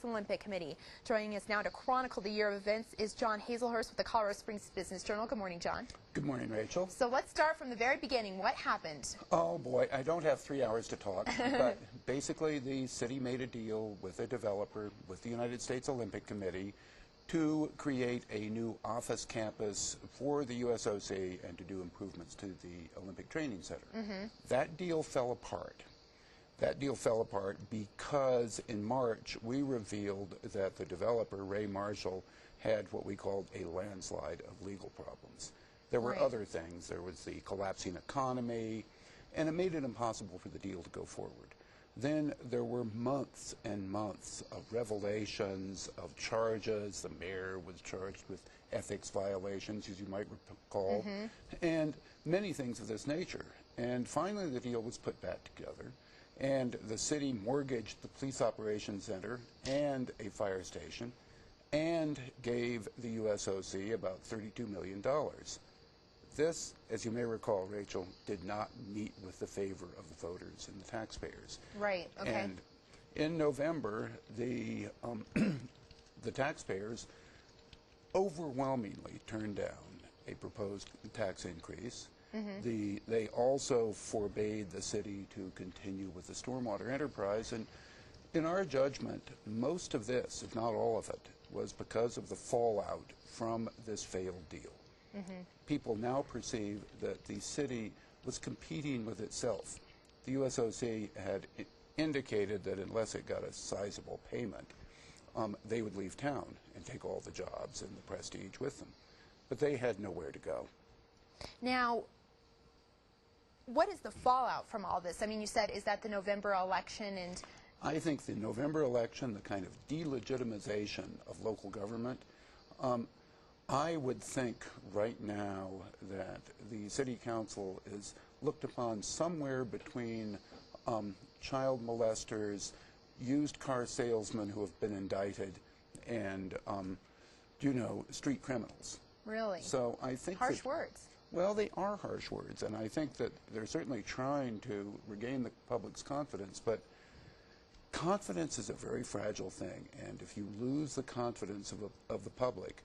Olympic Committee. Joining us now to chronicle the year of events is John Hazlehurst with the Colorado Springs Business Journal. Good morning, John. Good morning, Rachel. So let's start from the very beginning. What happened? Oh boy, I don't have 3 hours to talk, but basically the city made a deal with a developer, with the United States Olympic Committee, to create a new office campus for the USOC and to do improvements to the Olympic Training Center. That deal fell apart. That deal fell apart because in March we revealed that the developer, Ray Marshall, had what we called a landslide of legal problems. There were other things. There was the collapsing economy, and it made it impossible for the deal to go forward. Then there were months and months of revelations, of charges. The mayor was charged with ethics violations, as you might recall, and many things of this nature. And finally the deal was put back together, and the city mortgaged the police operations center and a fire station and gave the USOC about $32 million. This, as you may recall, Rachel, did not meet with the favor of the voters and the taxpayers. Right, okay. And in November, the taxpayers overwhelmingly turned down a proposed tax increase. They also forbade the city to continue with the stormwater enterprise, and in our judgment, most of this, if not all of it, was because of the fallout from this failed deal. People now perceive that the city was competing with itself. The USOC had indicated that unless it got a sizable payment, they would leave town and take all the jobs and the prestige with them. But they had nowhere to go. Now, what is the fallout from all this? I mean, you said, is that the November election? And I think the November election, the kind of delegitimization of local government, I would think right now that the city council is looked upon somewhere between child molesters, used car salesmen who have been indicted, and, you know, street criminals. Really? So I think harsh words. Well, they are harsh words, and I think that they're certainly trying to regain the public's confidence, but confidence is a very fragile thing, and if you lose the confidence of the public,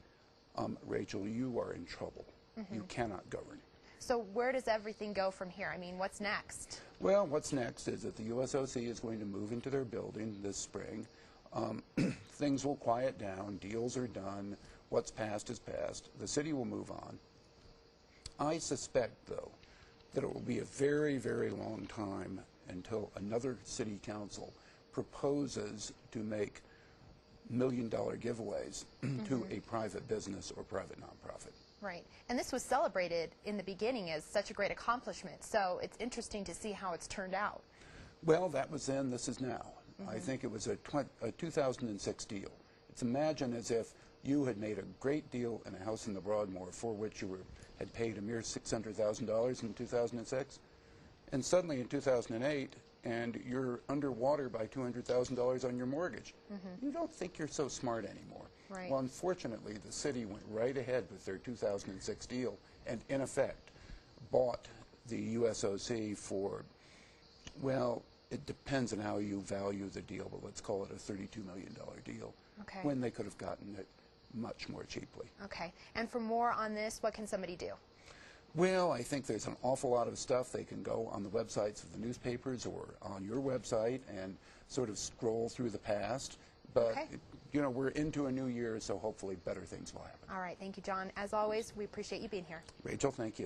Rachel, you are in trouble. You cannot govern. So where does everything go from here? I mean, what's next? Well, what's next is that the USOC is going to move into their building this spring. Things will quiet down. Deals are done. What's past is past. The city will move on. I suspect, though, that it will be a very, very long time until another city council proposes to make million-dollar giveaways to a private business or private nonprofit. Right. And this was celebrated in the beginning as such a great accomplishment, so it's interesting to see how it's turned out. Well, that was then, this is now. I think it was a 2006 deal. It's imagine as if you had made a great deal in a house in the Broadmoor for which you had paid a mere $600,000 in 2006, and suddenly in 2008, and you're underwater by $200,000 on your mortgage. You don't think you're so smart anymore. Right. Well, unfortunately, the city went right ahead with their 2006 deal and, in effect, bought the USOC for, well, it depends on how you value the deal, but let's call it a $32 million deal, when they could have gotten it much more cheaply. Okay. And for more on this, what can somebody do? Well, I think there's an awful lot of stuff. They can go on the websites of the newspapers or on your website and sort of scroll through the past. But, you know, we're into a new year, so hopefully better things will happen. All right. Thank you, John. As always, we appreciate you being here. Rachel, thank you.